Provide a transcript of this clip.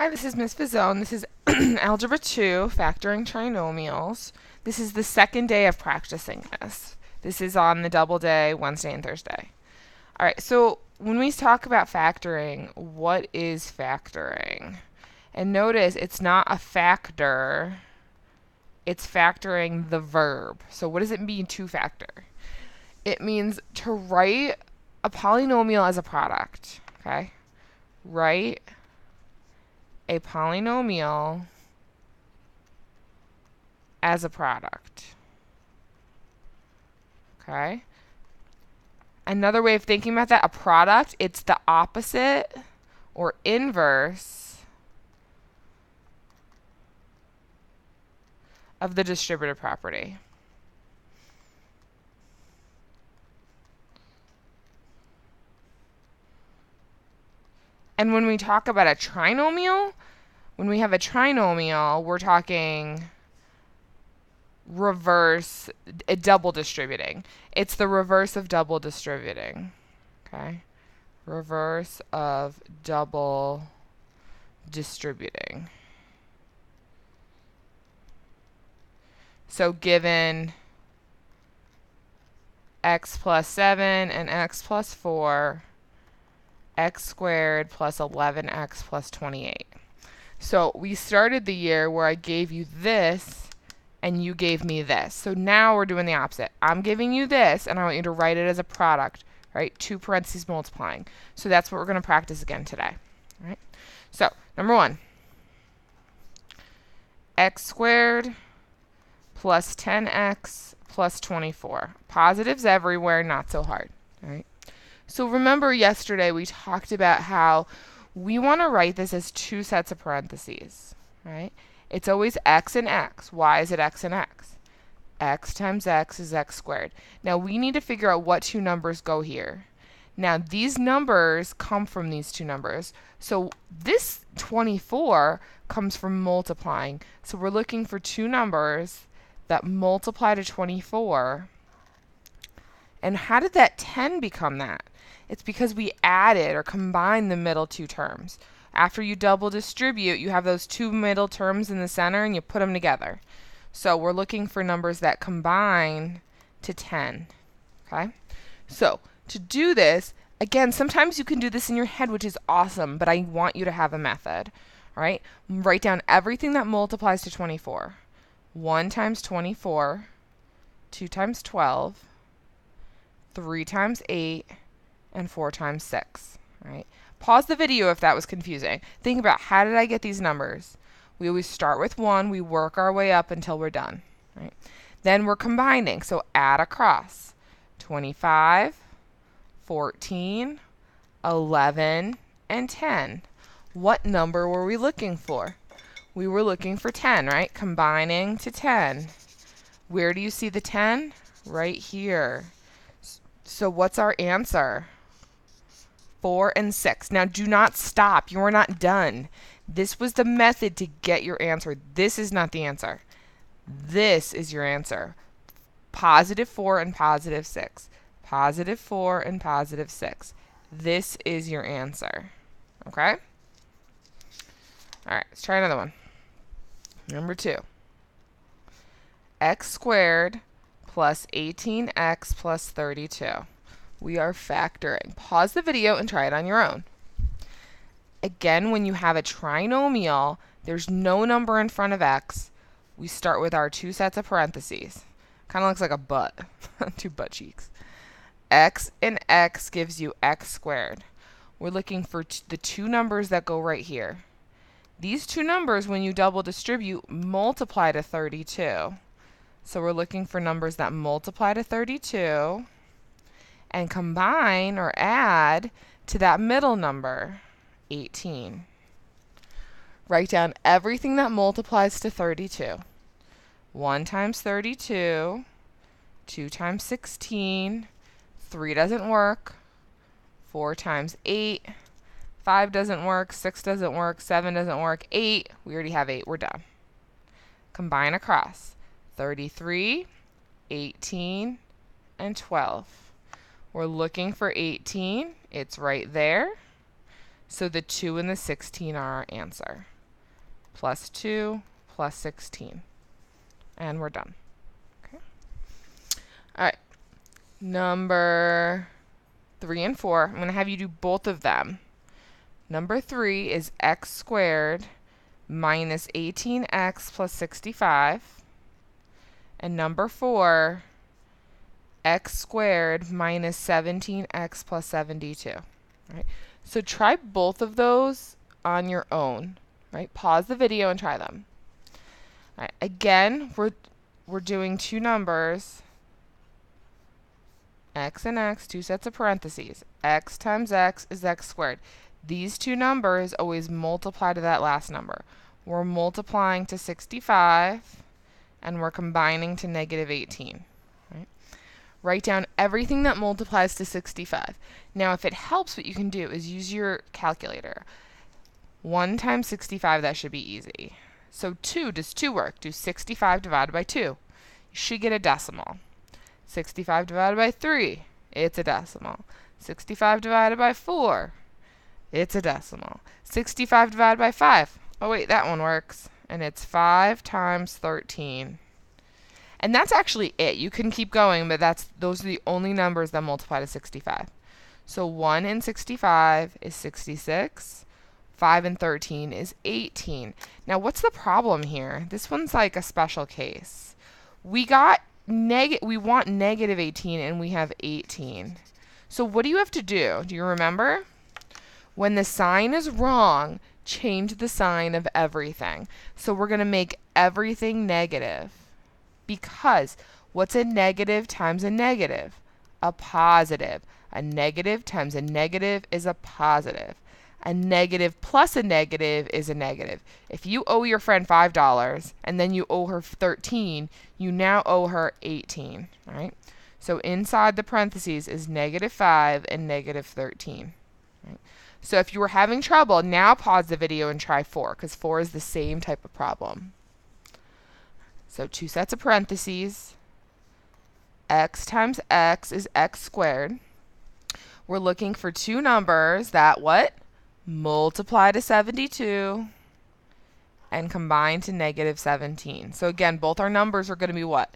Hi, this is Ms. Fizone. This is Algebra 2, Factoring Trinomials. This is the second day of practicing this. This is on the double day, Wednesday and Thursday. All right, so when we talk about factoring, what is factoring? And notice it's not a factor, it's factoring the verb. So what does it mean to factor? It means to write a polynomial as a product, okay? Write a polynomial as a product. Okay? Another way of thinking about that, a product, it's the opposite or inverse of the distributive property. And when we talk about a trinomial, when we have a trinomial, we're talking reverse, double distributing. It's the reverse of double distributing. Okay? Reverse of double distributing. So given x plus 7 and x plus 4, x squared plus 11x plus 28. So we started the year where I gave you this and you gave me this. So now we're doing the opposite. I'm giving you this and I want you to write it as a product, right? 2 parentheses multiplying. So that's what we're going to practice again today. Right? So number 1, x squared plus 10x plus 24. Positives everywhere, not so hard. Right? So remember yesterday we talked about how we want to write this as 2 sets of parentheses, right? It's always x and x. Why is it x and x? X times x is x squared. Now we need to figure out what 2 numbers go here. Now these numbers come from these 2 numbers. So this 24 comes from multiplying. So we're looking for 2 numbers that multiply to 24. And how did that 10 become that? It's because we added or combined the middle 2 terms. After you double distribute, you have those 2 middle terms in the center and you put them together. So we're looking for numbers that combine to 10. Okay? So to do this, again, sometimes you can do this in your head, which is awesome, but I want you to have a method. All right? Write down everything that multiplies to 24. 1 times 24, 2 times 12, 3 times 8, and 4 times 6. Right? Pause the video if that was confusing. Think about, how did I get these numbers? We always start with 1. We work our way up until we're done. Right? Then we're combining. So add across. 25, 14, 11, and 10. What number were we looking for? We were looking for 10, right? Combining to 10. Where do you see the 10? Right here. So what's our answer? 4 and 6. Now do not stop. You are not done. This was the method to get your answer. This is not the answer. This is your answer. Positive 4 and positive 6. Positive 4 and positive 6. This is your answer. Okay? All right, let's try another one. Number 2. X squared plus 18x plus 32. We are factoring. Pause the video and try it on your own. Again, when you have a trinomial, there's no number in front of x. We start with our 2 sets of parentheses. Kind of looks like a butt. 2 butt cheeks. X and x gives you x squared. We're looking for the 2 numbers that go right here. These 2 numbers, when you double distribute, multiply to 32. So we're looking for numbers that multiply to 32 and combine or add to that middle number, 18. Write down everything that multiplies to 32. 1 times 32, 2 times 16, 3 doesn't work, 4 times 8, 5 doesn't work, 6 doesn't work, 7 doesn't work, 8, we already have 8, we're done. Combine across. 33, 18, and 12. We're looking for 18. It's right there. So the 2 and the 16 are our answer. Plus 2 plus 16. And we're done. Okay. All right. Number 3 and 4. I'm going to have you do both of them. Number 3 is x squared minus 18x plus 65. And number 4, x squared minus 17x plus 72. Right? So try both of those on your own. Right? Pause the video and try them. All right. Again, we're doing two numbers, x and x, two sets of parentheses. X times x is x squared. These two numbers always multiply to that last number. We're multiplying to 65, and we're combining to negative 18. Right? Write down everything that multiplies to 65. Now, if it helps, what you can do is use your calculator. 1 times 65, that should be easy. So 2, does 2 work? Do 65 divided by 2. You should get a decimal. 65 divided by 3, it's a decimal. 65 divided by 4, it's a decimal. 65 divided by 5, oh wait, that one works. And it's 5 times 13. And that's actually it. You can keep going, but those are the only numbers that multiply to 65. So 1 and 65 is 66. 5 and 13 is 18. Now, what's the problem here? This one's like a special case. We want negative 18, and we have 18. So what do you have to do? Do you remember? When the sign is wrong, change the sign of everything. So we're going to make everything negative. Because what's a negative times a negative? A positive. A negative times a negative is a positive. A negative plus a negative is a negative. If you owe your friend $5 and then you owe her 13, you now owe her 18. Right? So inside the parentheses is negative 5 and negative 13. Right? So if you were having trouble, now pause the video and try 4, because 4 is the same type of problem. So two sets of parentheses. X times x is x squared. We're looking for two numbers that what? Multiply to 72 and combine to negative 17. So again, both our numbers are going to be what?